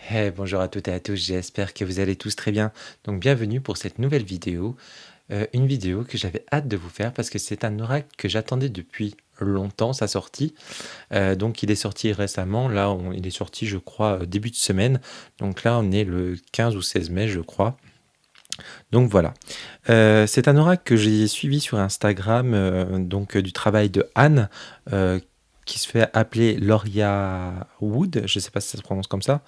Hey, bonjour à toutes et à tous, j'espère que vous allez tous très bien. Donc bienvenue pour cette nouvelle vidéo, une vidéo que j'avais hâte de vous faire parce que c'est un oracle que j'attendais depuis longtemps, sa sortie. Donc il est sorti récemment, là il est sorti je crois début de semaine, donc là on est le 15 ou 16 mai je crois. Donc voilà. C'est un oracle que j'ai suivi sur Instagram, du travail de Anne, qui se fait appeler Loria Wood, je ne sais pas si ça se prononce comme ça.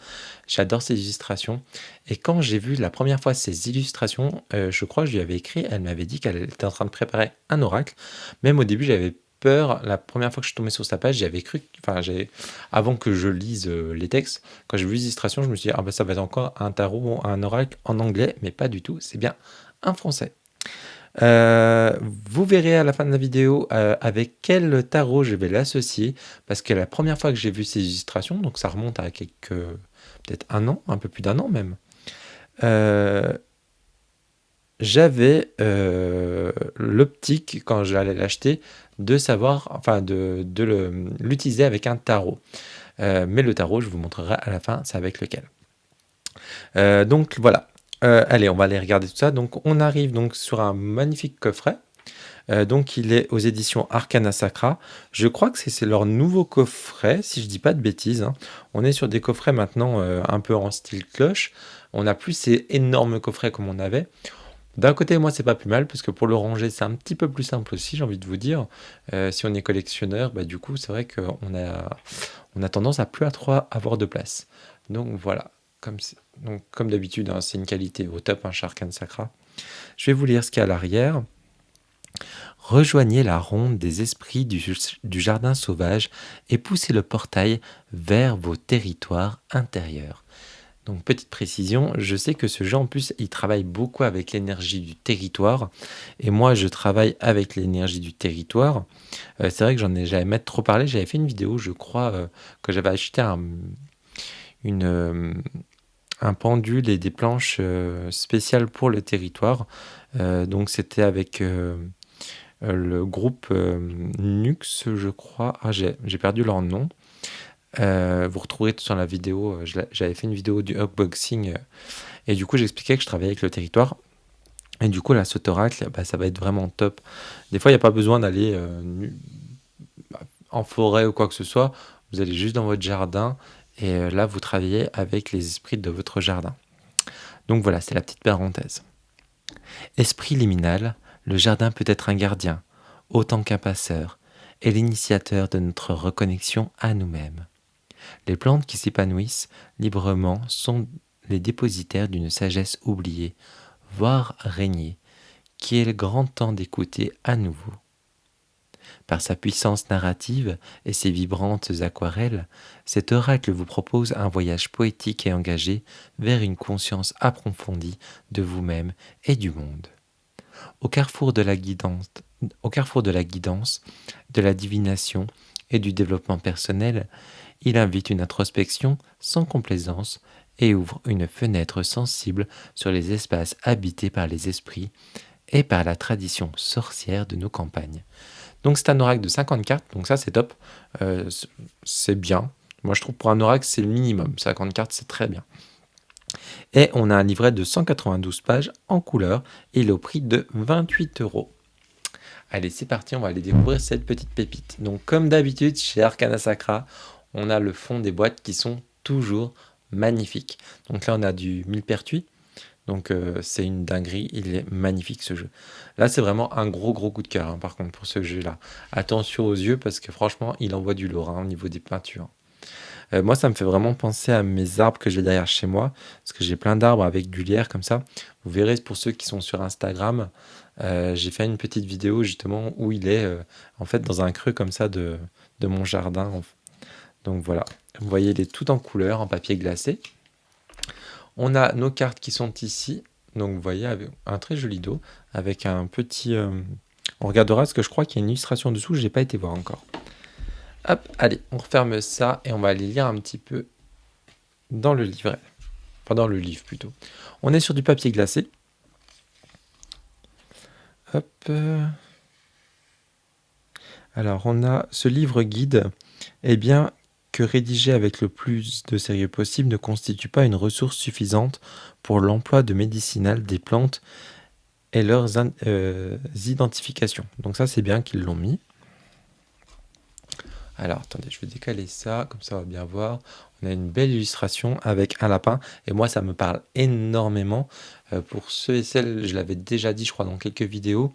J'adore ses illustrations. Et quand j'ai vu la première fois ses illustrations, je crois que je lui avais écrit, elle m'avait dit qu'elle était en train de préparer un oracle. Même au début, j'avais peur. La première fois que je suis tombé sur sa page, j'avais cru, avant que je lise les textes, quand j'ai vu les illustrations, je me suis dit, ah bah ça va être encore un tarot, un oracle en anglais, mais pas du tout, c'est bien un français. Vous verrez à la fin de la vidéo avec quel tarot je vais l'associer, parce que la première fois que j'ai vu ces illustrations, donc ça remonte à peut-être un an, un peu plus d'un an même, euh, j'avais l'optique, quand j'allais l'acheter, de savoir, enfin l'utiliser avec un tarot. Mais le tarot, je vous montrerai à la fin, c'est avec lequel. Donc voilà. Allez, on va aller regarder tout ça. Donc on arrive donc sur un magnifique coffret. Donc il est aux éditions Arcana Sacra. Je crois que c'est leur nouveau coffret, si je dis pas de bêtises, hein. On est sur des coffrets maintenant un peu en style cloche. On n'a plus ces énormes coffrets comme on avait. D'un côté, moi, c'est pas plus mal, parce que pour le ranger, c'est un petit peu plus simple aussi, j'ai envie de vous dire. Si on est collectionneur, bah, du coup, c'est vrai qu'on a tendance à plus à trop avoir de place. Donc voilà, comme d'habitude, hein, c'est une qualité au top, un Arcana Sacra. Je vais vous lire ce qu'il y a à l'arrière. Rejoignez la ronde des esprits du jardin sauvage et poussez le portail vers vos territoires intérieurs. Donc petite précision, je sais que ce jeu en plus il travaille beaucoup avec l'énergie du territoire et moi je travaille avec l'énergie du territoire. C'est vrai que j'avais même trop parlé, j'avais fait une vidéo je crois que j'avais acheté une, euh, un pendule et des planches spéciales pour le territoire. Donc c'était avec le groupe Nux, je crois. Ah, j'ai perdu leur nom. Vous retrouverez tout sur la vidéo. J'avais fait une vidéo du unboxing et du coup, j'expliquais que je travaillais avec le territoire. Et du coup, là, cet oracle, bah, ça va être vraiment top. Des fois, il n'y a pas besoin d'aller en forêt ou quoi que ce soit. Vous allez juste dans votre jardin et là, vous travaillez avec les esprits de votre jardin. Donc voilà, c'est la petite parenthèse. Esprit liminal, le jardin peut être un gardien, autant qu'un passeur, et l'initiateur de notre reconnexion à nous-mêmes. Les plantes qui s'épanouissent librement sont les dépositaires d'une sagesse oubliée, voire régnée, qui est le grand temps d'écouter à nouveau. Par sa puissance narrative et ses vibrantes aquarelles, cet oracle vous propose un voyage poétique et engagé vers une conscience approfondie de vous-même et du monde. Au carrefour de la guidance, de la divination et du développement personnel, il invite une introspection sans complaisance et ouvre une fenêtre sensible sur les espaces habités par les esprits et par la tradition sorcière de nos campagnes. Donc c'est un oracle de 50 cartes, donc ça c'est top, Euh, c'est bien. Moi je trouve pour un oracle c'est le minimum, 50 cartes c'est très bien. Et on a un livret de 192 pages en couleur et il est au prix de 28 euros. Allez, c'est parti, on va aller découvrir cette petite pépite. Donc, comme d'habitude, chez Arcana Sacra, on a le fond des boîtes qui sont toujours magnifiques. Donc là, on a du millepertuis. Donc, c'est une dinguerie. Il est magnifique ce jeu. Là, c'est vraiment un gros, gros coup de cœur, hein, par contre, pour ce jeu-là. Attention aux yeux parce que franchement, il envoie du lourd hein, au niveau des peintures. Moi, ça me fait vraiment penser à mes arbres que j'ai derrière chez moi, parce que j'ai plein d'arbres avec du lierre comme ça. Vous verrez pour ceux qui sont sur Instagram, j'ai fait une petite vidéo justement où il est en fait dans un creux comme ça de mon jardin. Donc voilà, vous voyez, il est tout en couleur, en papier glacé. On a nos cartes qui sont ici. Donc vous voyez, avec un très joli dos, avec un petit... on regardera parce que je crois qu'il y a une illustration dessous, je n'ai pas été voir encore. Hop, allez, on referme ça et on va aller lire un petit peu dans le livret. Enfin, dans le livre plutôt. On est sur du papier glacé. Hop. Alors, on a ce livre guide, eh bien, que rédiger avec le plus de sérieux possible ne constitue pas une ressource suffisante pour l'emploi de médicinales des plantes et leurs identifications. Donc ça, c'est bien qu'ils l'ont mis. Alors, attendez, je vais décaler ça, comme ça on va bien voir. On a une belle illustration avec un lapin, et moi ça me parle énormément. Pour ceux et celles, je l'avais déjà dit, je crois, dans quelques vidéos,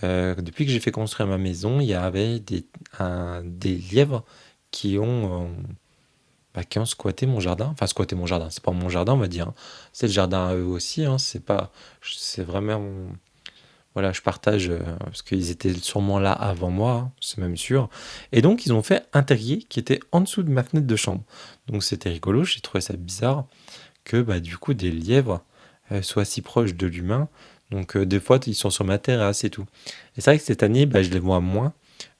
depuis que j'ai fait construire ma maison, il y avait des lièvres qui ont squatté mon jardin. Enfin, squatté mon jardin, c'est pas mon jardin, on va dire, hein. C'est le jardin à eux aussi, hein. C'est vraiment... Voilà, je partage parce qu'ils étaient sûrement là avant moi, hein, c'est même sûr. Et donc, ils ont fait un terrier qui était en dessous de ma fenêtre de chambre. Donc, c'était rigolo, j'ai trouvé ça bizarre que bah, du coup, des lièvres soient si proches de l'humain. Donc, des fois, ils sont sur ma terrasse et tout. Et c'est vrai que cette année, bah, je les vois moins.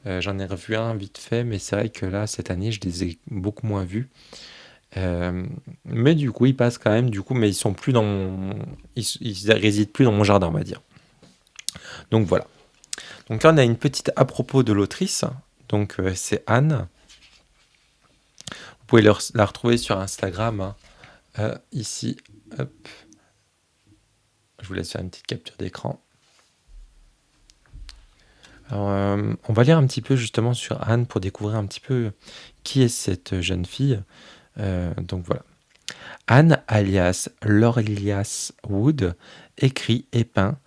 J'en ai revu un vite fait, mais c'est vrai que là, cette année, je les ai beaucoup moins vus. Mais du coup, ils passent quand même, du coup, mais ils sont plus ils résident plus dans mon jardin, on va dire. Donc voilà. Donc là, on a une petite à propos de l'autrice. Donc c'est Anne. Vous pouvez la retrouver sur Instagram, hein. Ici, hop. Je vous laisse faire une petite capture d'écran. Alors, on va lire un petit peu justement sur Anne pour découvrir un petit peu qui est cette jeune fille. Donc voilà. Anne, alias Lorlias Wood, écrit et peint,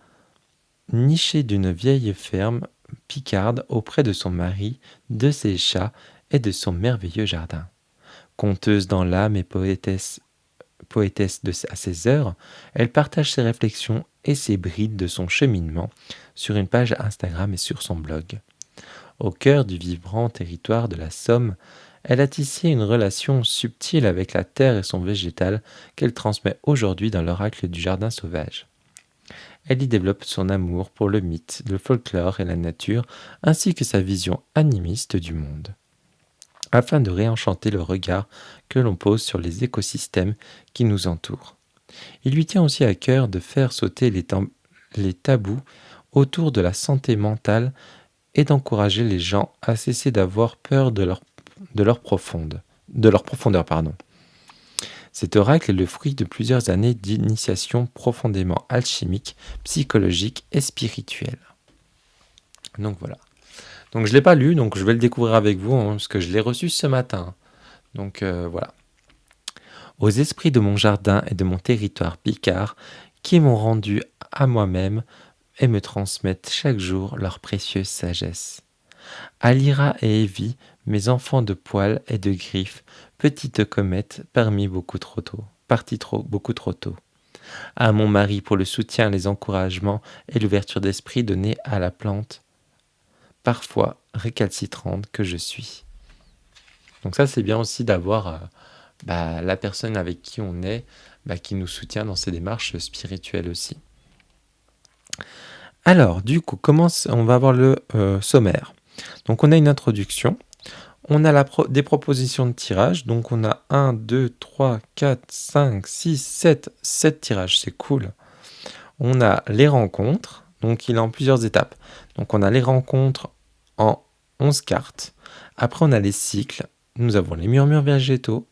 nichée d'une vieille ferme picarde auprès de son mari, de ses chats et de son merveilleux jardin. Conteuse dans l'âme et poétesse à ses heures, elle partage ses réflexions et ses brides de son cheminement sur une page Instagram et sur son blog. Au cœur du vibrant territoire de la Somme, elle a tissé une relation subtile avec la terre et son végétal qu'elle transmet aujourd'hui dans l'oracle du jardin sauvage. Elle y développe son amour pour le mythe, le folklore et la nature, ainsi que sa vision animiste du monde, afin de réenchanter le regard que l'on pose sur les écosystèmes qui nous entourent. Il lui tient aussi à cœur de faire sauter les tabous autour de la santé mentale et d'encourager les gens à cesser d'avoir peur de leur profondeur. Cet oracle est le fruit de plusieurs années d'initiation profondément alchimique, psychologique et spirituelle. Donc voilà. Donc je ne l'ai pas lu, donc je vais le découvrir avec vous, hein, parce que je l'ai reçu ce matin. Donc voilà. Aux esprits de mon jardin et de mon territoire picard, qui m'ont rendu à moi-même et me transmettent chaque jour leur précieuse sagesse. À Lyra et Evie, mes enfants de poils et de griffes, petites comètes beaucoup trop tôt. À mon mari pour le soutien, les encouragements et l'ouverture d'esprit donnée à la plante, parfois récalcitrante que je suis. Donc ça, c'est bien aussi d'avoir la personne avec qui on est, qui nous soutient dans ces démarches spirituelles aussi. Alors, du coup, on va avoir le sommaire. Donc, on a une introduction. On a des propositions de tirage. Donc, on a 1, 2, 3, 4, 5, 6, 7 tirages. C'est cool. On a les rencontres. Donc, il est en plusieurs étapes. Donc, on a les rencontres en 11 cartes. Après, on a les cycles. Nous avons les murmures végétaux.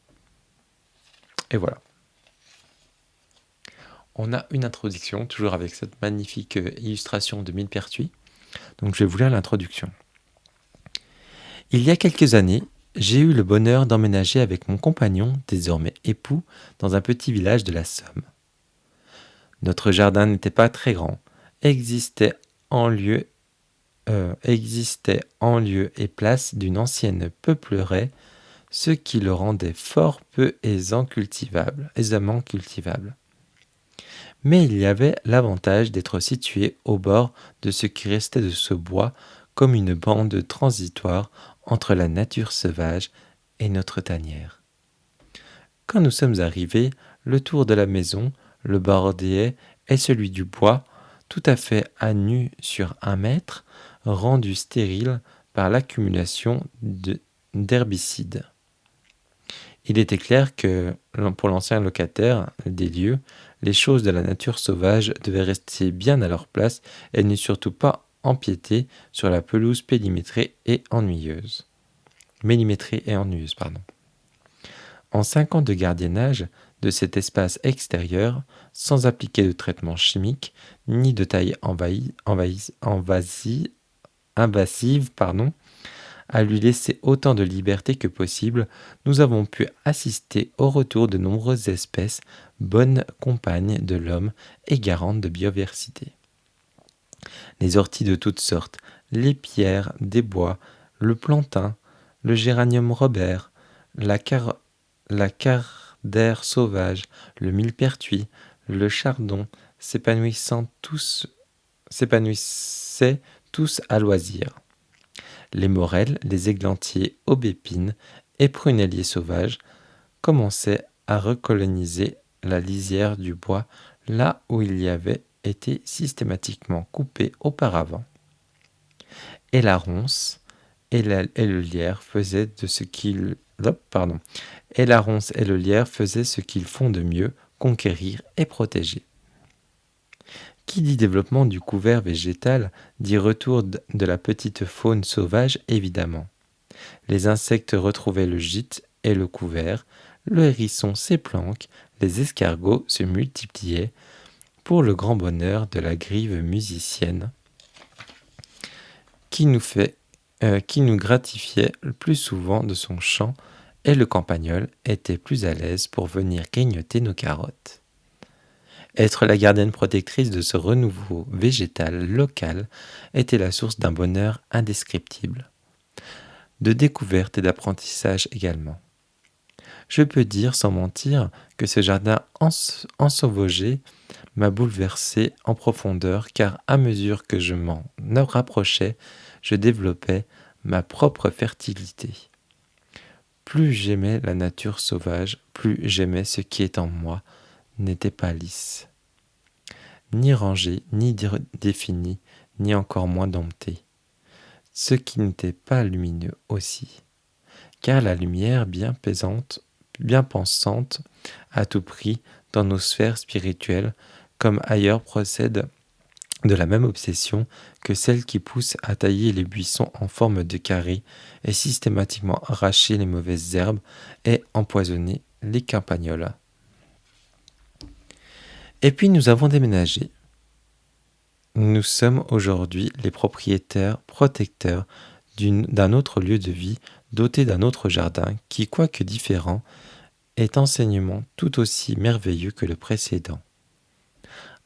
Et voilà. On a une introduction, toujours avec cette magnifique illustration de Millepertuis. Donc, je vais vous lire l'introduction. Il y a quelques années, j'ai eu le bonheur d'emménager avec mon compagnon, désormais époux, dans un petit village de la Somme. Notre jardin n'était pas très grand, existait en lieu et place d'une ancienne peupleraie, ce qui le rendait fort peu aisément cultivable. Mais il y avait l'avantage d'être situé au bord de ce qui restait de ce bois comme une bande transitoire entre la nature sauvage et notre tanière. Quand nous sommes arrivés, le tour de la maison, le bord des haies et celui du bois, tout à fait à nu sur 1 mètre, rendu stérile par l'accumulation d'herbicides. Il était clair que, pour l'ancien locataire des lieux, les choses de la nature sauvage devaient rester bien à leur place et ne surtout pas empiéter sur la pelouse millimétrée et ennuyeuse. En 5 ans de gardiennage de cet espace extérieur, sans appliquer de traitement chimique, ni de taille invasive, à lui laisser autant de liberté que possible, nous avons pu assister au retour de nombreuses espèces, bonnes compagnes de l'homme et garantes de biodiversité. Les orties de toutes sortes, les pierres des bois, le plantain, le géranium Robert, la cardère sauvage, le millepertuis, le chardon s'épanouissaient tous à loisir. Les morels, les églantiers, aubépines et prunelliers sauvages commençaient à recoloniser la lisière du bois là où il y avait été systématiquement coupé auparavant. Et la ronce et le lierre faisaient de ce qu'ils et la ronce et le lierre faisaient ce qu'ils font de mieux, conquérir et protéger. Qui dit développement du couvert végétal dit retour de la petite faune sauvage, évidemment. Les insectes retrouvaient le gîte et le couvert, le hérisson ses planques, les escargots se multipliaient, pour le grand bonheur de la grive musicienne, qui nous gratifiait le plus souvent de son chant, et le campagnol était plus à l'aise pour venir grignoter nos carottes. Être la gardienne protectrice de ce renouveau végétal local était la source d'un bonheur indescriptible, de découverte et d'apprentissage également. Je peux dire sans mentir que ce jardin ensauvagé m'a bouleversé en profondeur, car à mesure que je m'en rapprochais, je développais ma propre fertilité. Plus j'aimais la nature sauvage, plus j'aimais ce qui est en moi, n'était pas lisse, ni rangé, ni défini, ni encore moins dompté. Ce qui n'était pas lumineux aussi, car la lumière bien pensante à tout prix dans nos sphères spirituelles, comme ailleurs, procède de la même obsession que celle qui pousse à tailler les buissons en forme de carré et systématiquement arracher les mauvaises herbes et empoisonner les campagnols. Et puis nous avons déménagé. Nous sommes aujourd'hui les propriétaires protecteurs d'un autre lieu de vie, doté d'un autre jardin qui, quoique différent, est enseignement tout aussi merveilleux que le précédent.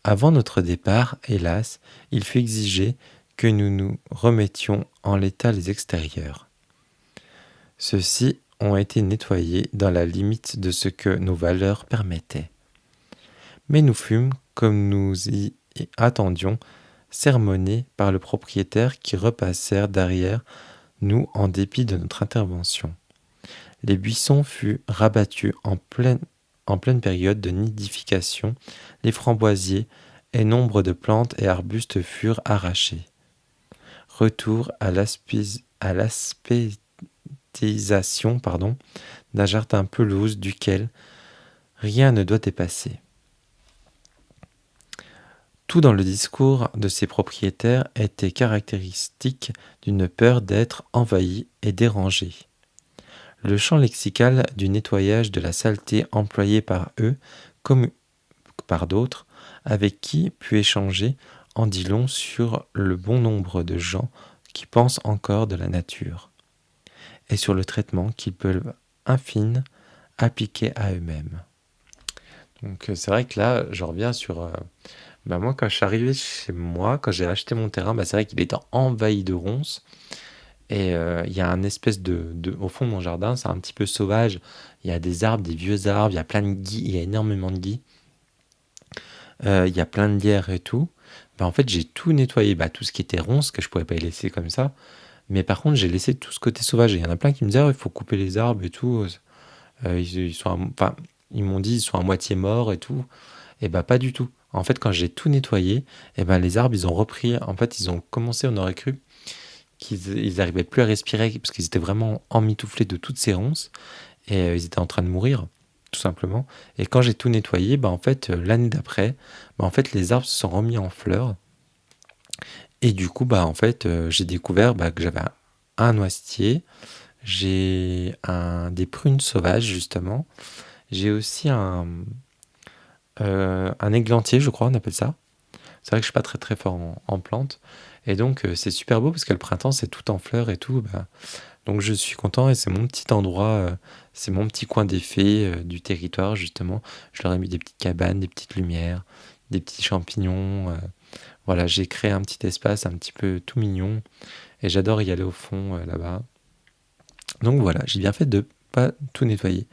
Avant notre départ, hélas, il fut exigé que nous nous remettions en l'état les extérieurs. Ceux-ci ont été nettoyés dans la limite de ce que nos valeurs permettaient. Mais nous fûmes, comme nous y attendions, sermonnés par le propriétaire qui repassèrent derrière nous en dépit de notre intervention. Les buissons furent rabattus en pleine période de nidification, les framboisiers et nombre de plantes et arbustes furent arrachés. Retour à l'aspétisation d'un jardin pelouse duquel rien ne doit dépasser. Tout dans le discours de ces propriétaires était caractéristique d'une peur d'être envahi et dérangé. Le champ lexical du nettoyage de la saleté employé par eux, comme par d'autres, avec qui puis échanger, en dit long sur le bon nombre de gens qui pensent encore de la nature, et sur le traitement qu'ils peuvent infine appliquer à eux-mêmes. Donc c'est vrai que là, je reviens sur... moi, quand je suis arrivé chez moi, quand j'ai acheté mon terrain, c'est vrai qu'il était envahi de ronces. Et il y a un espèce au fond de mon jardin, c'est un petit peu sauvage. Il y a des arbres, des vieux arbres, il y a plein de gui, il y a énormément de gui. Il y a plein de lierre et tout. En fait, j'ai tout nettoyé, tout ce qui était ronce, que je pouvais pas laisser comme ça. Mais par contre, j'ai laissé tout ce côté sauvage. Et il y en a plein qui me disaient, il faut couper les arbres et tout. Ils m'ont dit, ils sont à moitié morts et tout. Et pas du tout. En fait, quand j'ai tout nettoyé, les arbres, ils ont repris. En fait, ils ont commencé, on aurait cru qu'ils n'arrivaient plus à respirer parce qu'ils étaient vraiment emmitouflés de toutes ces ronces. Et ils étaient en train de mourir, tout simplement. Et quand j'ai tout nettoyé, en fait, l'année d'après, en fait, les arbres se sont remis en fleurs. Et du coup, en fait, j'ai découvert que j'avais un noisetier, J'ai des prunes sauvages, justement. J'ai aussi un églantier, je crois, on appelle ça. C'est vrai que je suis pas très très fort en plantes. Et donc, c'est super beau parce que le printemps, c'est tout en fleurs et tout. Bah, donc, je suis content et c'est mon petit endroit, c'est mon petit coin des fées du territoire, justement. Je leur ai mis des petites cabanes, des petites lumières, des petits champignons. Voilà, j'ai créé un petit espace un petit peu tout mignon et j'adore y aller au fond là-bas. Donc voilà, j'ai bien fait de pas tout nettoyer.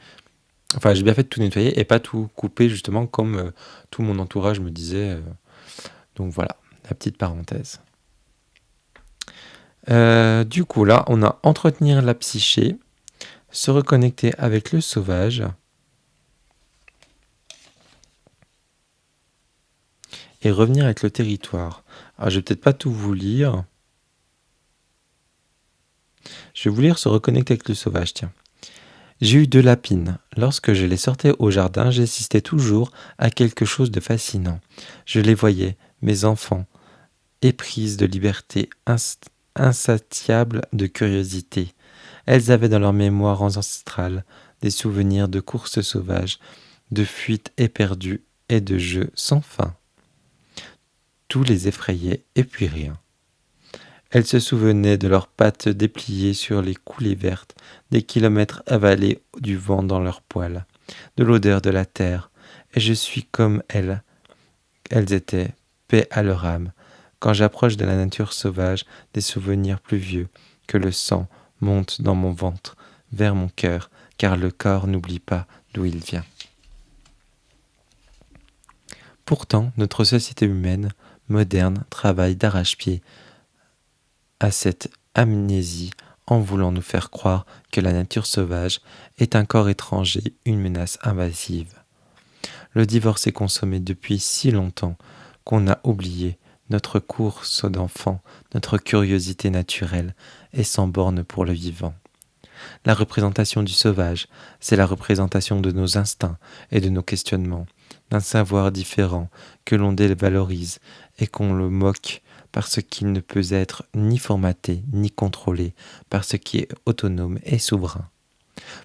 Enfin, j'ai bien fait de tout nettoyer et pas tout couper, justement, comme tout mon entourage me disait. Donc voilà, la petite parenthèse. Du coup, là, on a entretenir la psyché, se reconnecter avec le sauvage et revenir avec le territoire. Alors, je vais peut-être pas tout vous lire. Je vais vous lire se reconnecter avec le sauvage, tiens. J'ai eu 2 lapines. Lorsque je les sortais au jardin, j'assistais toujours à quelque chose de fascinant. Je les voyais, mes enfants, éprises de liberté, insatiables de curiosité. Elles avaient dans leur mémoire ancestrale des souvenirs de courses sauvages, de fuites éperdues et de jeux sans fin. Tout les effrayait et puis rien. Elles se souvenaient de leurs pattes dépliées sur les coulées vertes, des kilomètres avalés du vent dans leurs poils, de l'odeur de la terre, et je suis comme elles. Elles étaient, paix à leur âme. Quand j'approche de la nature sauvage, des souvenirs plus vieux que le sang montent dans mon ventre, vers mon cœur, car le corps n'oublie pas d'où il vient. Pourtant, notre société humaine, moderne, travaille d'arrache-pied à cette amnésie en voulant nous faire croire que la nature sauvage est un corps étranger, une menace invasive. Le divorce est consommé depuis si longtemps qu'on a oublié notre course d'enfant, notre curiosité naturelle et sans borne pour le vivant. La représentation du sauvage, c'est la représentation de nos instincts et de nos questionnements, d'un savoir différent que l'on dévalorise et qu'on le moque parce qu'il ne peut être ni formaté ni contrôlé par ce qui est autonome et souverain.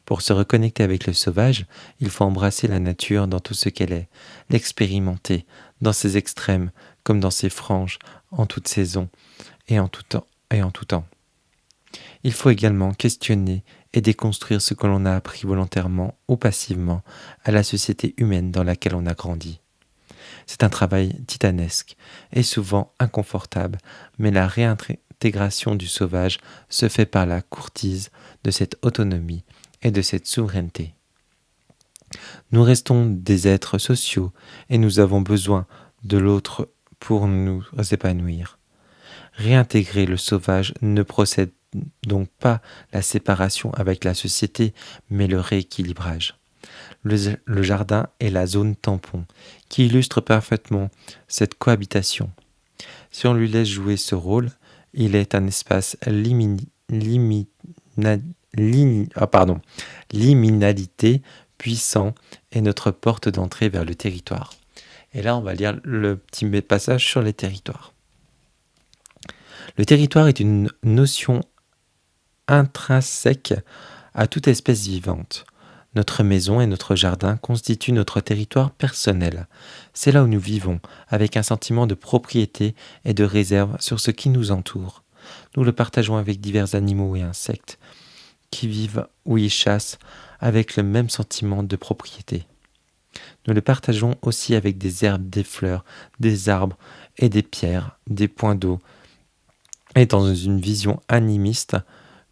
Pour se reconnecter avec le sauvage, il faut embrasser la nature dans tout ce qu'elle est, l'expérimenter dans ses extrêmes comme dans ses franges, en toute saison et en tout temps. Il faut également questionner et déconstruire ce que l'on a appris volontairement ou passivement à la société humaine dans laquelle on a grandi. C'est un travail titanesque et souvent inconfortable, mais la réintégration du sauvage se fait par la courtise de cette autonomie et de cette souveraineté. Nous restons des êtres sociaux et nous avons besoin de l'autre pour nous épanouir. Réintégrer le sauvage ne procède donc pas la séparation avec la société, mais le rééquilibrage. Le jardin est la zone tampon qui illustre parfaitement cette cohabitation. Si on lui laisse jouer ce rôle, il est un espace liminalité puissant et notre porte d'entrée vers le territoire. Et là, on va lire le petit passage sur les territoires. Le territoire est une notion intrinsèque à toute espèce vivante. Notre maison et notre jardin constituent notre territoire personnel. C'est là où nous vivons, avec un sentiment de propriété et de réserve sur ce qui nous entoure. Nous le partageons avec divers animaux et insectes qui vivent ou y chassent avec le même sentiment de propriété. Nous le partageons aussi avec des herbes, des fleurs, des arbres et des pierres, des points d'eau, et dans une vision animiste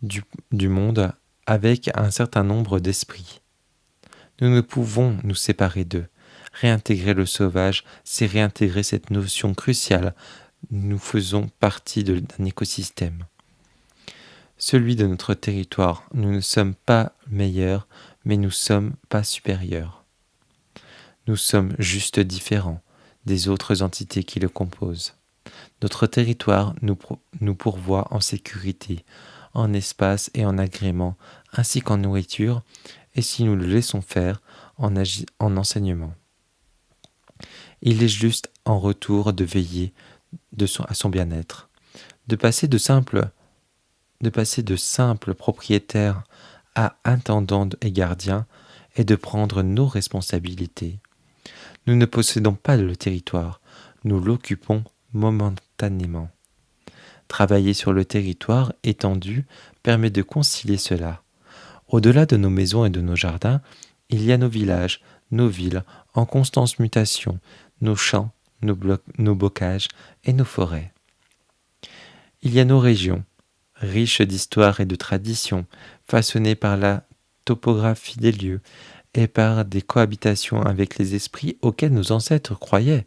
du monde avec un certain nombre d'esprits. Nous ne pouvons nous séparer d'eux. Réintégrer le sauvage, c'est réintégrer cette notion cruciale. Nous faisons partie d'un écosystème. Celui de notre territoire, nous ne sommes pas meilleurs, mais nous ne sommes pas supérieurs. Nous sommes juste différents des autres entités qui le composent. Notre territoire nous pourvoit en sécurité, en espace et en agrément, ainsi qu'en nourriture, et si nous le laissons faire, en enseignement. Il est juste en retour de veiller à son bien-être, de passer de simples de passer de simples propriétaires à intendants et gardiens est de prendre nos responsabilités. Nous ne possédons pas le territoire, nous l'occupons momentanément. Travailler sur le territoire étendu permet de concilier cela. Au-delà de nos maisons et de nos jardins, il y a nos villages, nos villes en constante mutation, nos champs, nos bocages et nos forêts. Il y a nos régions, riches d'histoire et de traditions, façonnées par la topographie des lieux et par des cohabitations avec les esprits auxquels nos ancêtres croyaient.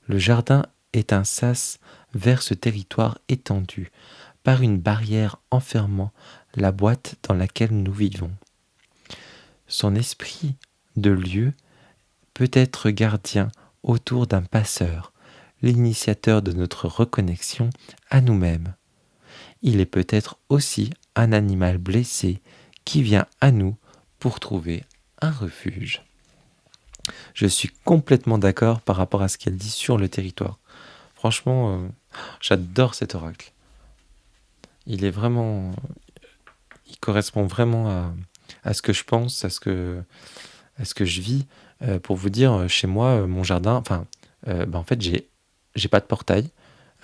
Le jardin est un sas vers ce territoire étendu, par une barrière enfermant la boîte dans laquelle nous vivons. Son esprit de lieu peut être gardien autour d'un passeur, l'initiateur de notre reconnexion à nous-mêmes. Il est peut-être aussi un animal blessé qui vient à nous pour trouver un refuge. Je suis complètement d'accord par rapport à ce qu'elle dit sur le territoire. Franchement, j'adore cet oracle. Il correspond vraiment à ce que je pense, à ce que je vis. Pour vous dire, chez moi, mon jardin, en fait, j'ai pas de portail,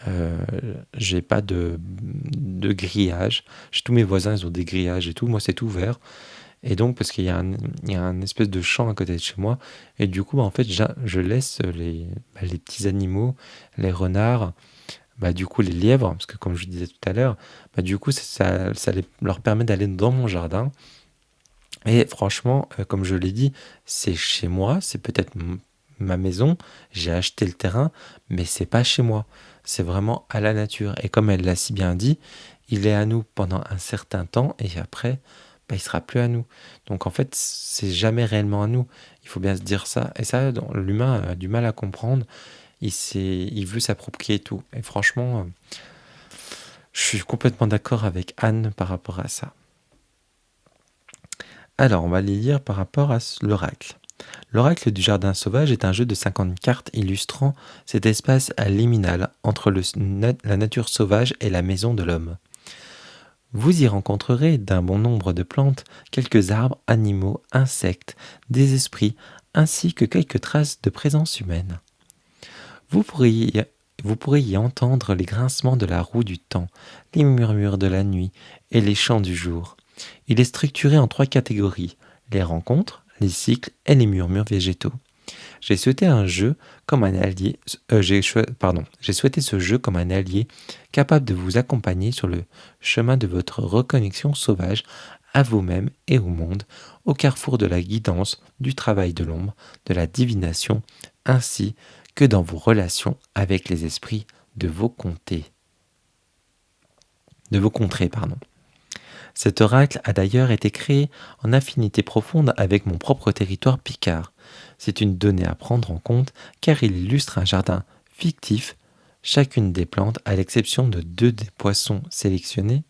euh, j'ai pas de grillage. Tous mes voisins, ils ont des grillages et tout. Moi, c'est tout ouvert. Et donc, parce il y a un espèce de champ à côté de chez moi, et du coup, en fait, je laisse les petits animaux, les renards, du coup, les lièvres, parce que comme je disais tout à l'heure, du coup, leur permet d'aller dans mon jardin. Et franchement, comme je l'ai dit, c'est chez moi, c'est peut-être ma maison, j'ai acheté le terrain, mais c'est pas chez moi. C'est vraiment à la nature. Et comme elle l'a si bien dit, il est à nous pendant un certain temps, et après, il sera plus à nous. Donc en fait, c'est jamais réellement à nous. Il faut bien se dire ça. Et ça, l'humain a du mal à comprendre. Il veut s'approprier tout. Et franchement, je suis complètement d'accord avec Anne par rapport à ça. Alors, on va les lire par rapport à l'oracle. L'oracle du jardin sauvage est un jeu de 50 cartes illustrant cet espace liminal entre la nature sauvage et la maison de l'homme. Vous y rencontrerez d'un bon nombre de plantes, quelques arbres, animaux, insectes, des esprits, ainsi que quelques traces de présence humaine. Vous pourrez y entendre les grincements de la roue du temps, les murmures de la nuit et les chants du jour. Il est structuré en 3 catégories, les rencontres, les cycles et les murmures végétaux. J'ai souhaité ce jeu comme un allié capable de vous accompagner sur le chemin de votre reconnexion sauvage à vous-même et au monde, au carrefour de la guidance, du travail de l'ombre, de la divination, ainsi que dans vos relations avec les esprits de vos contrées. Cet oracle a d'ailleurs été créé en affinité profonde avec mon propre territoire picard. C'est une donnée à prendre en compte car il illustre un jardin fictif, chacune des plantes, à l'exception de 2 des poisons sélectionnés,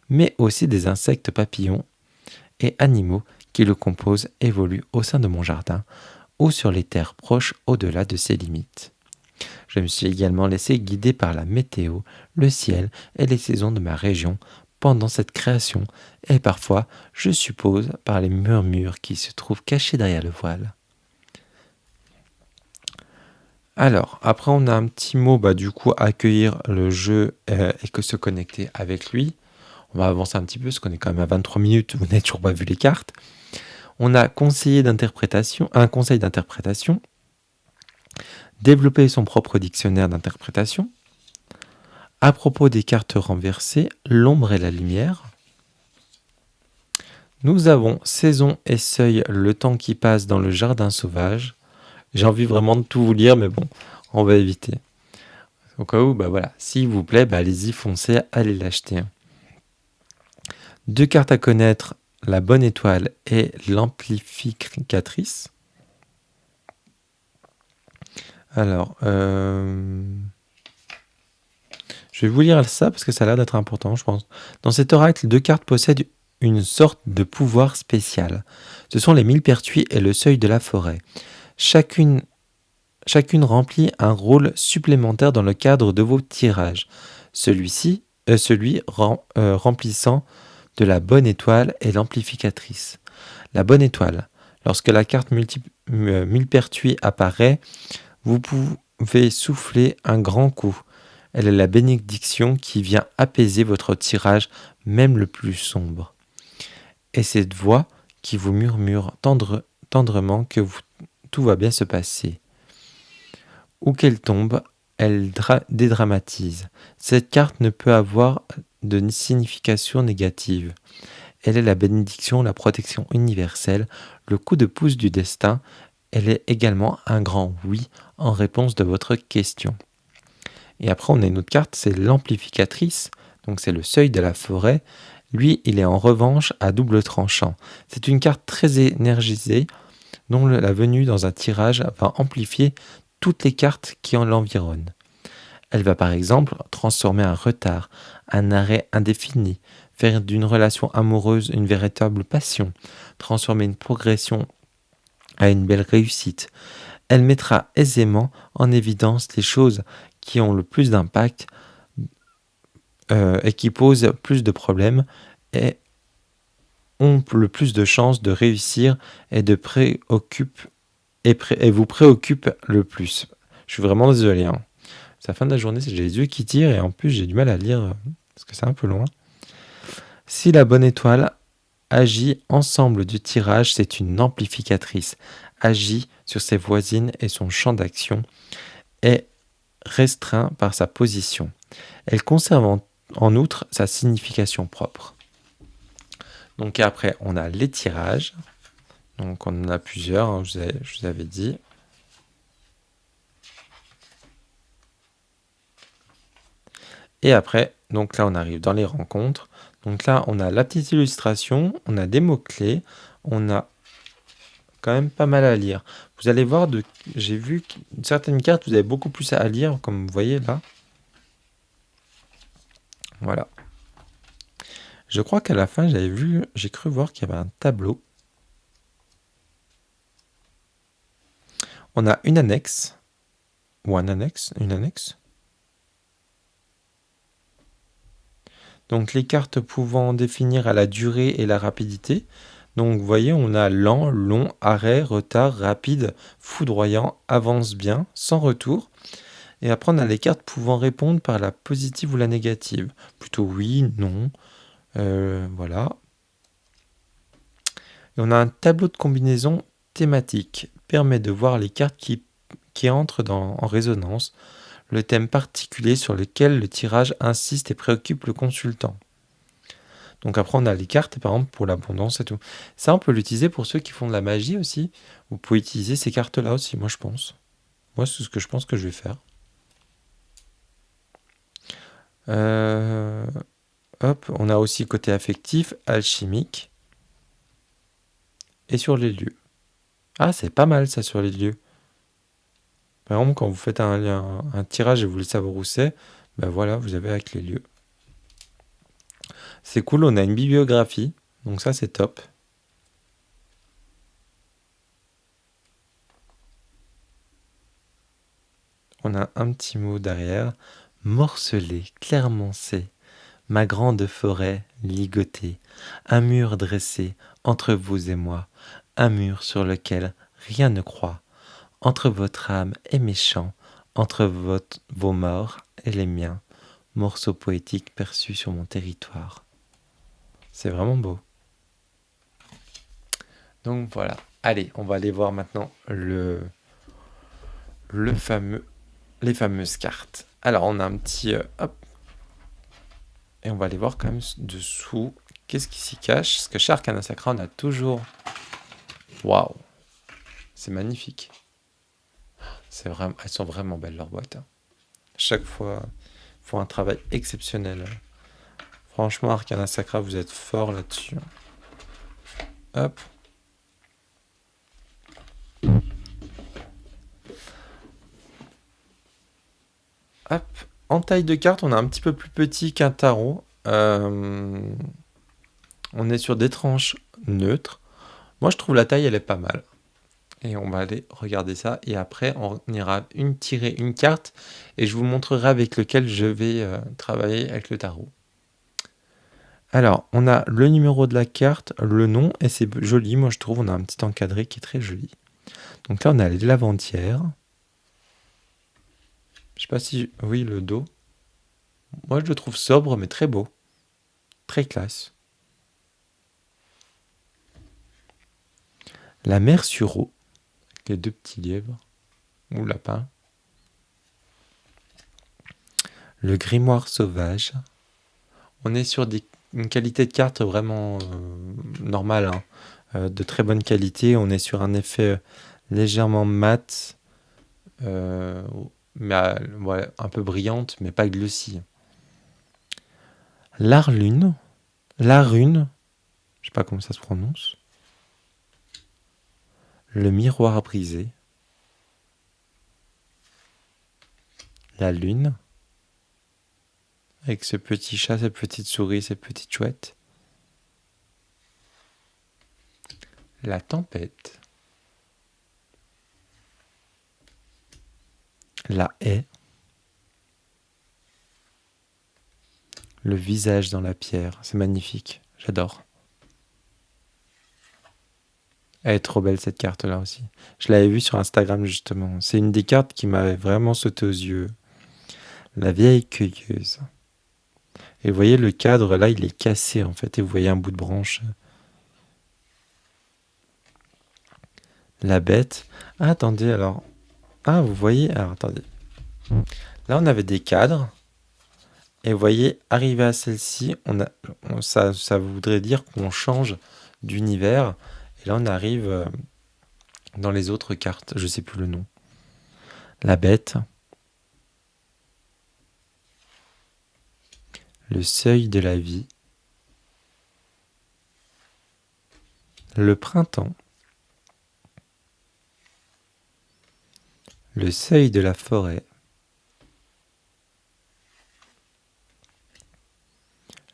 mais aussi des insectes papillons et animaux qui le composent évoluent au sein de mon jardin ou sur les terres proches au-delà de ses limites. Je me suis également laissé guider par la météo, le ciel et les saisons de ma région pendant cette création et parfois, je suppose, par les murmures qui se trouvent cachés derrière le voile. Alors, après on a un petit mot, du coup, accueillir le jeu et que se connecter avec lui. On va avancer un petit peu parce qu'on est quand même à 23 minutes, vous n'avez toujours pas vu les cartes. On a un conseil d'interprétation, développer son propre dictionnaire d'interprétation. À propos des cartes renversées, l'ombre et la lumière. Nous avons saison et seuil, le temps qui passe dans le jardin sauvage. J'ai envie vraiment de tout vous lire, mais bon, on va éviter. Au cas où, s'il vous plaît, allez-y, foncez, allez l'acheter. 2 cartes à connaître, la bonne étoile et l'amplificatrice. Alors, je vais vous lire ça parce que ça a l'air d'être important, je pense. Dans cet oracle, 2 cartes possèdent une sorte de pouvoir spécial. Ce sont les millepertuis et le seuil de la forêt. Chacune remplit un rôle supplémentaire dans le cadre de vos tirages. Celui remplissant de la bonne étoile est l'amplificatrice. La bonne étoile. Lorsque la carte millepertuis apparaît, vous pouvez souffler un grand coup. Elle est la bénédiction qui vient apaiser votre tirage, même le plus sombre. Et cette voix qui vous murmure tendrement que tout va bien se passer. Où qu'elle tombe, elle dédramatise. Cette carte ne peut avoir de signification négative. Elle est la bénédiction, la protection universelle, le coup de pouce du destin. Elle est également un grand oui en réponse de votre question. Et après, on a une autre carte, c'est l'amplificatrice. Donc c'est le seuil de la forêt. Lui, il est en revanche à double tranchant. C'est une carte très énergisée dont la venue dans un tirage va amplifier toutes les cartes qui en l'environnent. Elle va par exemple transformer un retard, un arrêt indéfini, faire d'une relation amoureuse une véritable passion, transformer une progression à une belle réussite. Elle mettra aisément en évidence les choses qui ont le plus d'impact et qui posent plus de problèmes et ont le plus de chances de réussir et vous préoccupent le plus. Je suis vraiment désolé. C'est la fin de la journée, j'ai les yeux qui tirent et en plus j'ai du mal à lire parce que c'est un peu loin. Si la bonne étoile agit ensemble du tirage, c'est une amplificatrice. Agit sur ses voisines et son champ d'action est restreint par sa position. Elle conserve en outre sa signification propre. Donc après, on a les tirages. Donc on en a plusieurs, je vous avais dit. Et après, donc là on arrive dans les rencontres. Donc là on a la petite illustration, on a des mots-clés, on a quand même pas mal à lire. Vous allez voir, j'ai vu certaines cartes, vous avez beaucoup plus à lire, comme vous voyez là. Voilà. Je crois qu'à la fin, j'ai cru voir qu'il y avait un tableau. On a une annexe. Ou une annexe. Donc les cartes pouvant définir à la durée et la rapidité. Donc vous voyez, on a lent, long, arrêt, retard, rapide, foudroyant, avance bien, sans retour. Et après, on a les cartes pouvant répondre par la positive ou la négative. Plutôt oui, non, voilà. Et on a un tableau de combinaison thématique. Permet de voir les cartes qui entrent en résonance. Le thème particulier sur lequel le tirage insiste et préoccupe le consultant. Donc après, on a les cartes, par exemple, pour l'abondance et tout. Ça, on peut l'utiliser pour ceux qui font de la magie aussi. Vous pouvez utiliser ces cartes-là aussi, moi je pense. Moi, c'est ce que je pense que je vais faire. Hop, on a aussi côté affectif, alchimique. Et sur les lieux. Ah, c'est pas mal ça sur les lieux. Par exemple, quand vous faites un tirage et vous voulez savoir où c'est, ben voilà, vous avez avec les lieux. C'est cool, on a une bibliographie, donc ça c'est top. On a un petit mot derrière. Morcelé, clairement-c'est, ma grande forêt ligotée, un mur dressé entre vous et moi, un mur sur lequel rien ne croit, entre votre âme et mes chants, entre vos morts et les miens, morceau poétique perçu sur mon territoire. C'est vraiment beau. Donc voilà. Allez, on va aller voir maintenant les fameuses cartes. Alors, on a un petit... hop. Et on va aller voir quand même dessous. Qu'est-ce qui s'y cache? Parce que chez Arcana Sacra, on a toujours... Waouh! C'est magnifique. Elles sont vraiment belles, leurs boîtes. Chaque fois, ils font un travail exceptionnel. Franchement, Arcana Sacra, vous êtes fort là-dessus. Hop. Hop. En taille de carte, on a un petit peu plus petit qu'un tarot. On est sur des tranches neutres. Moi, je trouve la taille, elle est pas mal. Et on va aller regarder ça. Et après, on ira tirer une carte et je vous montrerai avec lequel je vais travailler avec le tarot. Alors, on a le numéro de la carte, le nom, et c'est joli, moi je trouve, on a un petit encadré qui est très joli. Donc là, on a les lavandières. Je sais pas si... Oui, le dos. Moi, je le trouve sobre, mais très beau. Très classe. La mère sur eau. Les deux petits lièvres. Ou lapins. Le grimoire sauvage. On est sur une qualité de carte vraiment normale, hein. De très bonne qualité. On est sur un effet légèrement mat. euh, mais ouais, un peu brillante, mais pas glossy. L'arlune. La rune. Je sais pas comment ça se prononce. Le miroir brisé. La lune. Avec ce petit chat, cette petite souris, cette petite chouette. La tempête. La haie. Le visage dans la pierre. C'est magnifique. J'adore. Elle est trop belle cette carte-là aussi. Je l'avais vue sur Instagram justement. C'est une des cartes qui m'avait vraiment sauté aux yeux. La vieille cueilleuse. Et vous voyez le cadre là, il est cassé en fait. Et vous voyez un bout de branche. La bête. Ah, attendez alors. Ah, vous voyez. Alors attendez. Là, on avait des cadres. Et vous voyez, arrivé à celle-ci, ça voudrait dire qu'on change d'univers. Et là, on arrive dans les autres cartes. Je sais plus le nom. La bête. Le seuil de la vie. Le printemps. Le seuil de la forêt.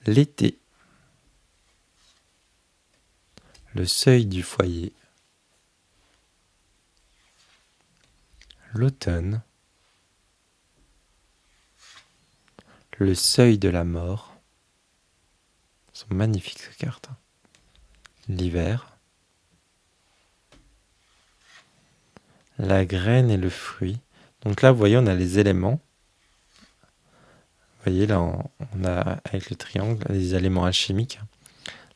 L'été. Le seuil du foyer. L'automne. Le seuil de la mort. Elles sont magnifiques ces cartes. L'hiver. La graine et le fruit. Donc là, vous voyez, on a les éléments. Vous voyez, là, on a avec le triangle les éléments alchimiques.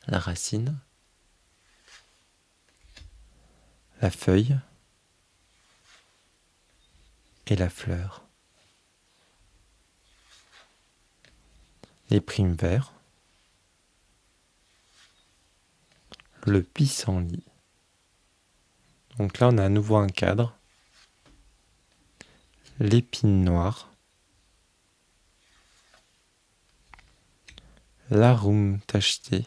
La racine. La feuille. Et la fleur. Les primes-verts. Le pissenlit. Donc là, on a à nouveau un cadre. L'épine noire. L'arum tacheté.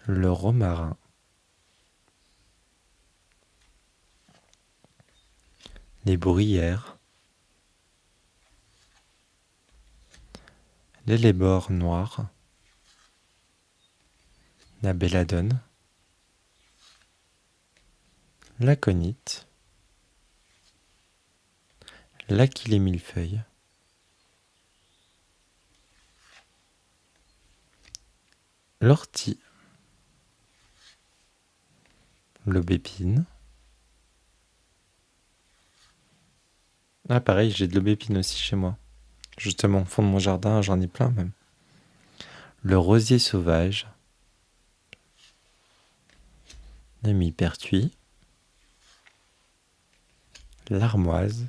Le romarin. Les bruyères. L'ellébore noir. La belladone. L'aconite. L'aquilée millefeuille. L'ortie. L'aubépine. Ah pareil, j'ai de l'aubépine aussi chez moi. Justement, au fond de mon jardin, j'en ai plein même. Le rosier sauvage. Le millepertuis. L'armoise.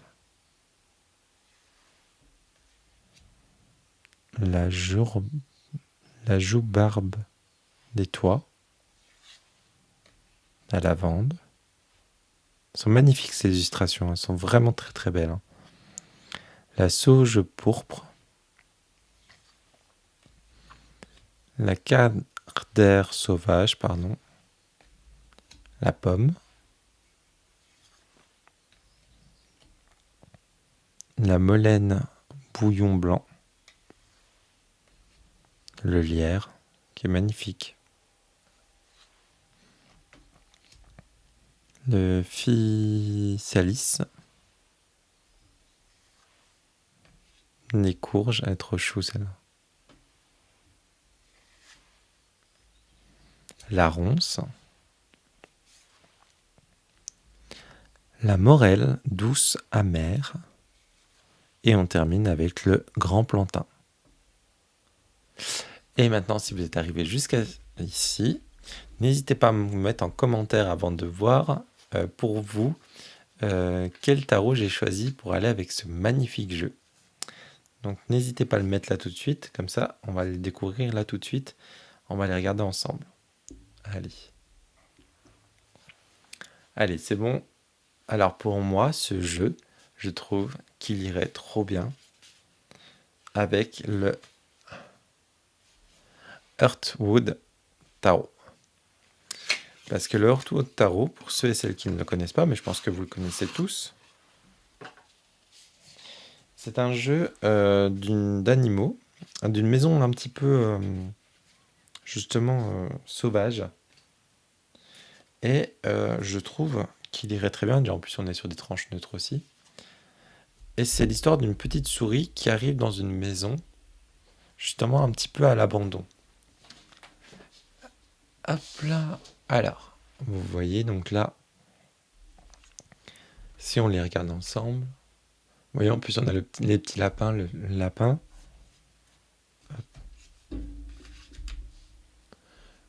La joue-barbe des toits. La lavande. Elles sont magnifiques ces illustrations, elles sont vraiment très très belles, hein. La sauge pourpre. La cardère sauvage, pardon. La pomme. La molène bouillon blanc. Le lierre, qui est magnifique. Le physalis. Les courges, elle est trop chou celle-là. La ronce. La morelle, douce, amère. Et on termine avec le grand plantain. Et maintenant, si vous êtes arrivé jusqu'à ici, n'hésitez pas à me mettre en commentaire avant de voir pour vous quel tarot j'ai choisi pour aller avec ce magnifique jeu. Donc n'hésitez pas à le mettre là tout de suite, comme ça on va le découvrir là tout de suite, on va les regarder ensemble. Allez, c'est bon. Alors pour moi, ce jeu, je trouve qu'il irait trop bien avec le Heartwood Tarot. Parce que le Heartwood Tarot, pour ceux et celles qui ne le connaissent pas, mais je pense que vous le connaissez tous, c'est un jeu d'animaux, d'une maison un petit peu justement sauvage. Et je trouve qu'il irait très bien. En plus, on est sur des tranches neutres aussi. Et c'est l'histoire d'une petite souris qui arrive dans une maison, justement un petit peu à l'abandon. Hop là. Alors, vous voyez donc là, si on les regarde ensemble, vous voyez en plus on a les petits lapins, le lapin.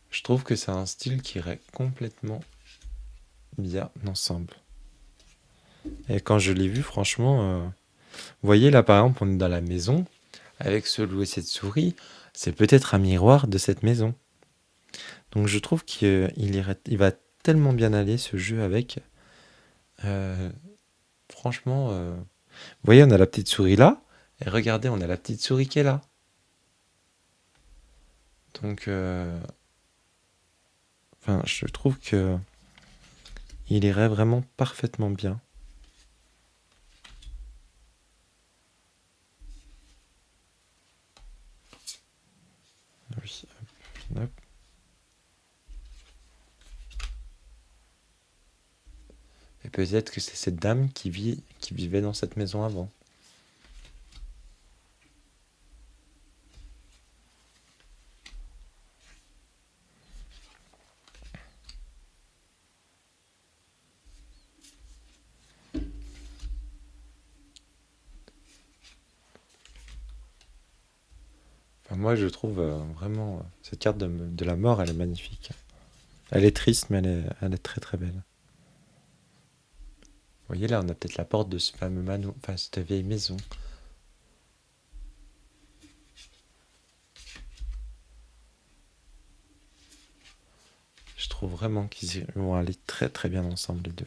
Je trouve que c'est un style qui irait complètement bien ensemble. Et quand je l'ai vu, franchement, vous voyez là par exemple, on est dans la maison, avec ce loup et cette souris, c'est peut-être un miroir de cette maison. Donc je trouve qu'il va tellement bien aller ce jeu avec. Franchement, vous voyez, on a la petite souris là, et regardez, on a la petite souris qui est là. Donc, je trouve que il irait vraiment parfaitement bien. Oui, hop. Et peut-être que c'est cette dame qui vivait dans cette maison avant. Moi, je trouve vraiment cette carte de la mort, elle est magnifique. Elle est triste, mais elle est très très belle. Vous voyez là, on a peut-être la porte de ce fameux manoir, enfin cette vieille maison. Je trouve vraiment qu'ils vont aller très très bien ensemble les deux.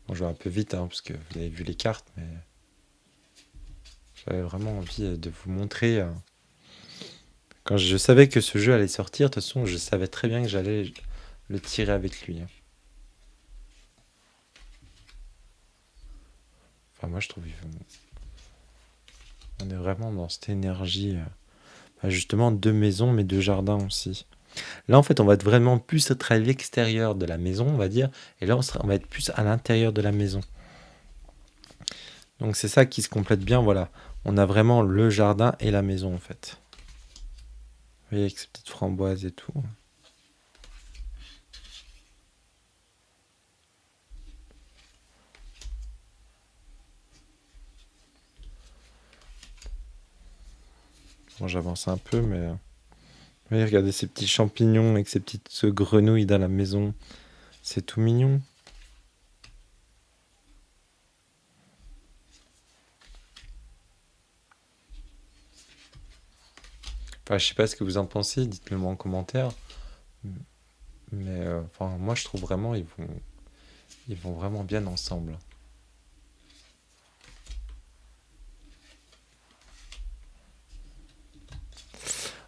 Bon, je vais un peu vite, parce que vous avez vu les cartes, mais j'avais vraiment envie de vous montrer. Quand je savais que ce jeu allait sortir, de toute façon, je savais très bien que j'allais le tirer avec lui. Enfin, moi, je trouve on est vraiment dans cette énergie. Justement, deux maisons, mais deux jardins aussi. Là, en fait, on va être vraiment plus être à l'extérieur de la maison, on va dire. Et là, on va être plus à l'intérieur de la maison. Donc, c'est ça qui se complète bien, voilà. On a vraiment le jardin et la maison, en fait. Vous voyez, avec ces petites framboises et tout. Bon, j'avance un peu, mais... Vous voyez, regardez ces petits champignons avec ces petites grenouilles dans la maison. C'est tout mignon. Enfin, je sais pas ce que vous en pensez, dites-le moi en commentaire. Mais moi, je trouve vraiment ils vont vraiment bien ensemble.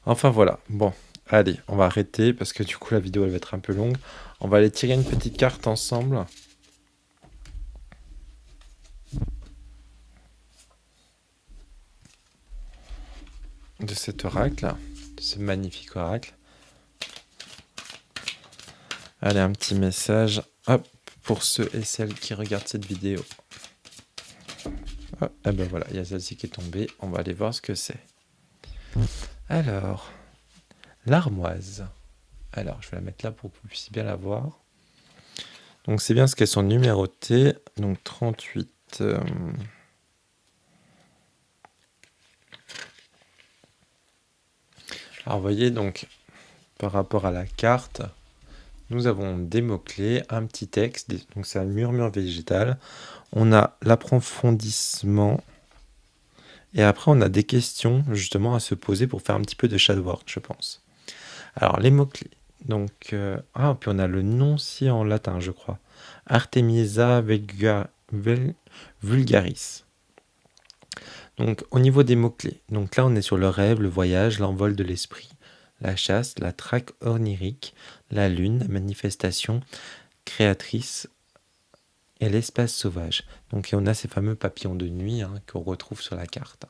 Enfin voilà, bon, allez, on va arrêter parce que du coup la vidéo elle va être un peu longue. On va aller tirer une petite carte ensemble. de cet oracle, de ce magnifique oracle. Allez, un petit message, hop, pour ceux et celles qui regardent cette vidéo. Oh, et ben voilà, il y a celle-ci qui est tombée. On va aller voir ce que c'est. Alors, l'armoise. Alors, je vais la mettre là pour que vous puissiez bien la voir. Donc, c'est bien ce qu'elles sont numérotées. Donc, 38. Alors, vous voyez, donc, par rapport à la carte, nous avons des mots-clés, un petit texte. Donc, c'est un murmure végétal. On a l'approfondissement. Et après, on a des questions, justement, à se poser pour faire un petit peu de shadow work, je pense. Alors, les mots-clés. Donc, puis on a le nom aussi en latin, je crois. Artemisia vulgaris. Donc, au niveau des mots-clés. Donc là, on est sur le rêve, le voyage, l'envol de l'esprit, la chasse, la traque onirique, la lune, la manifestation créatrice et l'espace sauvage. Donc, et on a ces fameux papillons de nuit qu'on retrouve sur la carte.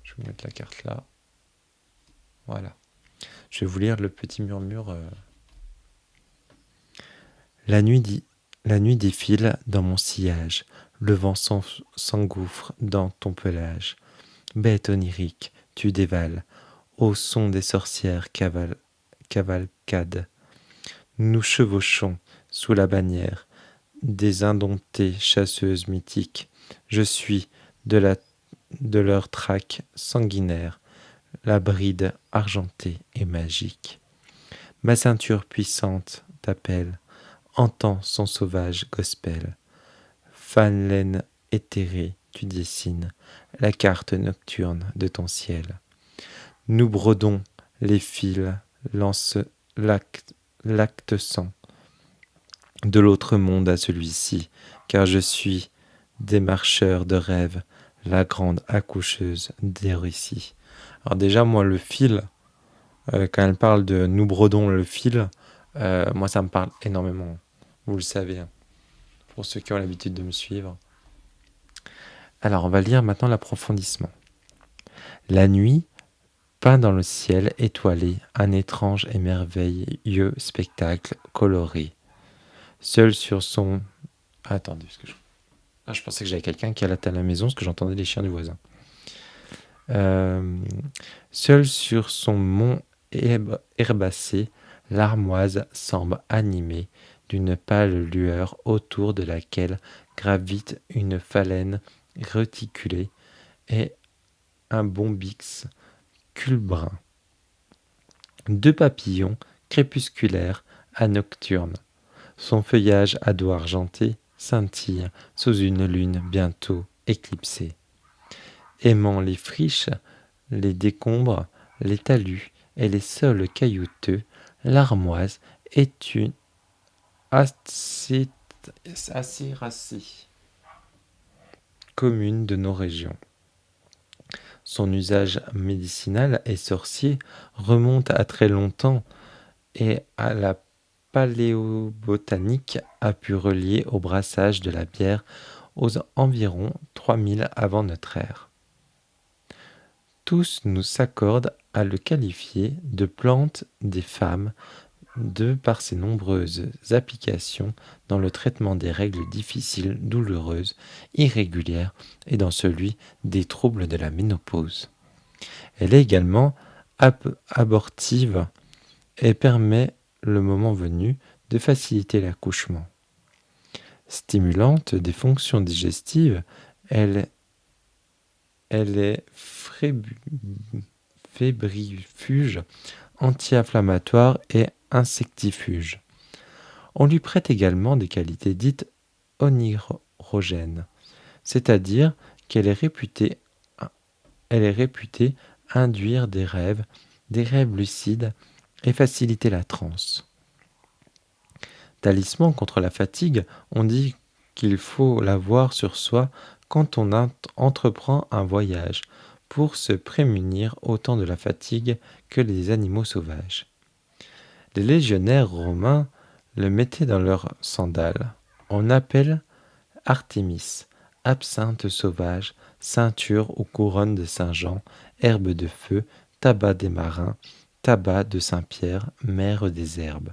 Je vais mettre la carte là. Voilà. Je vais vous lire le petit murmure. La nuit défile dans mon sillage, le vent s'engouffre dans ton pelage. Bête onirique, tu dévales, au son des sorcières cavalcade. Nous chevauchons sous la bannière des indomptées chasseuses mythiques. Je suis de leur traque sanguinaire, la bride argentée et magique. Ma ceinture puissante t'appelle, entends son sauvage gospel. Fan laine éthérée, tu dessines la carte nocturne de ton ciel. Nous brodons les fils, l'acte sang de l'autre monde à celui-ci, car je suis des marcheurs de rêve, la grande accoucheuse des récits. Alors déjà, moi, le fil, quand elle parle de nous brodons le fil, moi, ça me parle énormément. Vous le savez, pour ceux qui ont l'habitude de me suivre. Alors, on va lire maintenant l'approfondissement. La nuit peint dans le ciel étoilé un étrange et merveilleux spectacle coloré. Seul sur son... Attendez, je pensais que j'avais quelqu'un qui allait à la maison, parce que j'entendais les chiens du voisin. Seul sur son mont herbacé, l'armoise semble animée d'une pâle lueur autour de laquelle gravite une phalène réticulée et un bombix culbrun. Deux papillons crépusculaires à nocturne. Son feuillage à doigts argentés scintille sous une lune bientôt éclipsée. Aimant les friches, les décombres, les talus et les sols caillouteux, l'armoise est une acéracée commune de nos régions. Son usage médicinal et sorcier remonte à très longtemps et à la paléobotanique a pu relier au brassage de la bière aux environs 3000 avant notre ère. Tous nous s'accordent à le qualifier de plante des femmes de par ses nombreuses applications dans le traitement des règles difficiles, douloureuses, irrégulières et dans celui des troubles de la ménopause. Elle est également abortive et permet, le moment venu, de faciliter l'accouchement. Stimulante des fonctions digestives, elle est fébrifuge, anti-inflammatoire et insectifuge. On lui prête également des qualités dites onirogènes, c'est-à-dire qu'elle est réputée induire des rêves lucides et faciliter la transe. Talisman contre la fatigue, on dit qu'il faut l'avoir sur soi quand on entreprend un voyage, pour se prémunir autant de la fatigue que les animaux sauvages. Les légionnaires romains le mettaient dans leurs sandales. On appelle Artémis, absinthe sauvage, ceinture ou couronne de Saint-Jean, herbe de feu, tabac des marins, tabac de Saint-Pierre, mère des herbes.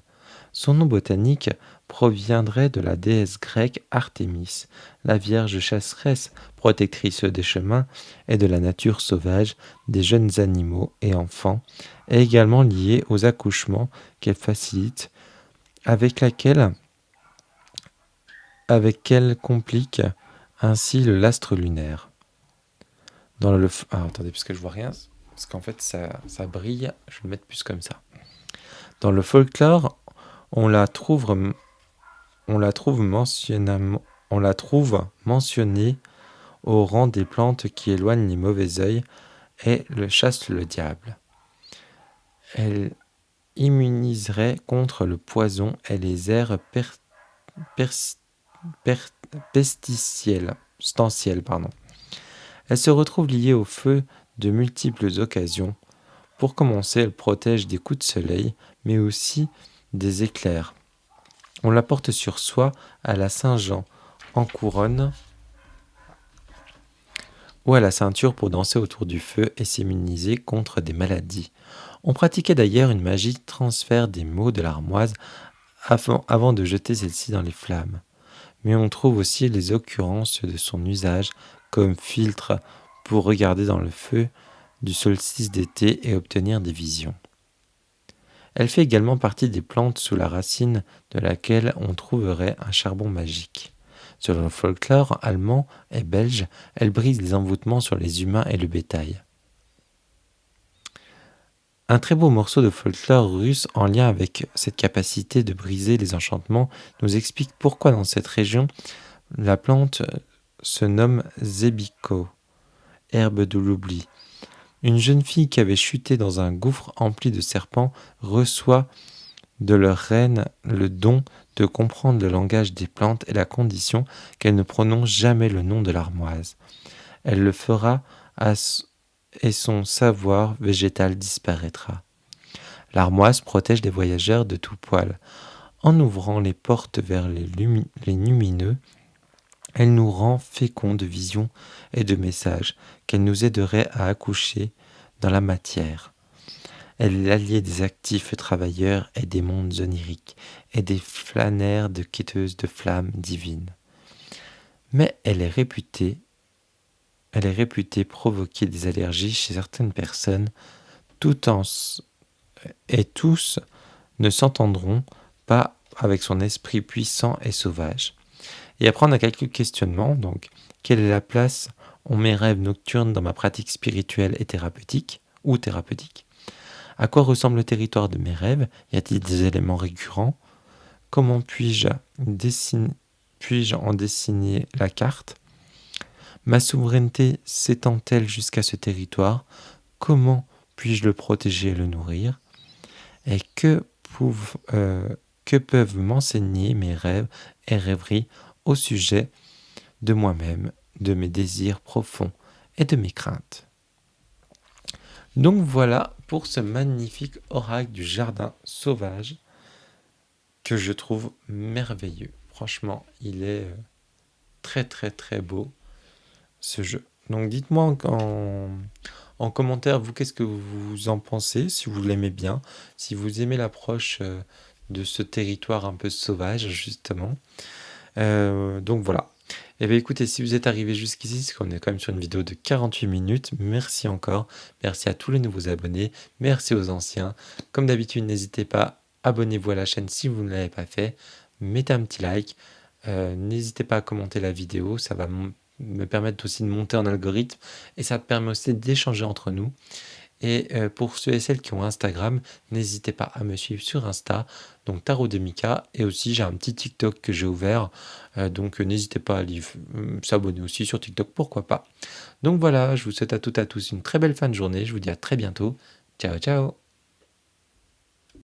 Son nom botanique proviendrait de la déesse grecque Artémis, la Vierge chasseresse, protectrice des chemins et de la nature sauvage, des jeunes animaux et enfants, et également liée aux accouchements qu'elle facilite, avec qu'elle complique ainsi le lastre lunaire. Attendez, parce que je vois rien, parce qu'en fait ça brille, je vais le mettre plus comme ça. Dans le folklore, on la trouve, on la trouve mentionnée au rang des plantes qui éloignent les mauvais œils et le chassent le diable. Elle immuniserait contre le poison et les airs pers- per- pesticiels. Elle se retrouve liée au feu de multiples occasions. Pour commencer, elle protège des coups de soleil, mais aussi des éclairs. On la porte sur soi à la Saint-Jean, en couronne ou à la ceinture pour danser autour du feu et s'immuniser contre des maladies. On pratiquait d'ailleurs une magie de transfert des maux de l'armoise avant de jeter celle-ci dans les flammes. Mais on trouve aussi les occurrences de son usage comme filtre pour regarder dans le feu du solstice d'été et obtenir des visions. Elle fait également partie des plantes sous la racine de laquelle on trouverait un charbon magique. Selon le folklore allemand et belge, elle brise les envoûtements sur les humains et le bétail. Un très beau morceau de folklore russe en lien avec cette capacité de briser les enchantements nous explique pourquoi dans cette région la plante se nomme zebiko, herbe de l'oubli. Une jeune fille qui avait chuté dans un gouffre empli de serpents reçoit de leur reine le don de comprendre le langage des plantes et la condition qu'elle ne prononce jamais le nom de l'armoise. Elle le fera et son savoir végétal disparaîtra. L'armoise protège les voyageurs de tout poil. En ouvrant les portes vers les lumineux, elle nous rend féconds de visions et de messages qu'elle nous aiderait à accoucher dans la matière. Elle est l'alliée des actifs travailleurs et des mondes oniriques, et des flâneurs de quêteuses de flammes divines. Mais elle est réputée provoquer des allergies chez certaines personnes, et tous ne s'entendront pas avec son esprit puissant et sauvage. Et après, on a quelques questionnements. Donc, quelle est la place ont mes rêves nocturnes dans ma pratique spirituelle et thérapeutique, À quoi ressemble le territoire de mes rêves? Y a-t-il des éléments récurrents? Comment puis-je en dessiner la carte? Ma souveraineté s'étend-elle jusqu'à ce territoire? Comment puis-je le protéger et le nourrir? Et que peuvent m'enseigner mes rêves et rêveries au sujet de moi-même, de mes désirs profonds et de mes craintes? Donc voilà pour ce magnifique oracle du jardin sauvage que je trouve merveilleux. Franchement, il est très très très beau ce jeu. Donc dites-moi en commentaire, vous, qu'est-ce que vous en pensez, si vous l'aimez bien, si vous aimez l'approche de ce territoire un peu sauvage, justement. Donc voilà. Et bien écoutez, si vous êtes arrivé jusqu'ici, c'est qu'on est quand même sur une vidéo de 48 minutes, merci encore. Merci à tous les nouveaux abonnés, merci aux anciens. Comme d'habitude, n'hésitez pas, abonnez-vous à la chaîne si vous ne l'avez pas fait, mettez un petit like, n'hésitez pas à commenter la vidéo, ça va me permettre aussi de monter en algorithme et ça permet aussi d'échanger entre nous. Et pour ceux et celles qui ont Instagram, n'hésitez pas à me suivre sur Insta, donc Tarot de Mika, et aussi j'ai un petit TikTok que j'ai ouvert, donc n'hésitez pas à s'abonner aussi sur TikTok, pourquoi pas. Donc voilà, je vous souhaite à toutes et à tous une très belle fin de journée, je vous dis à très bientôt, ciao ciao.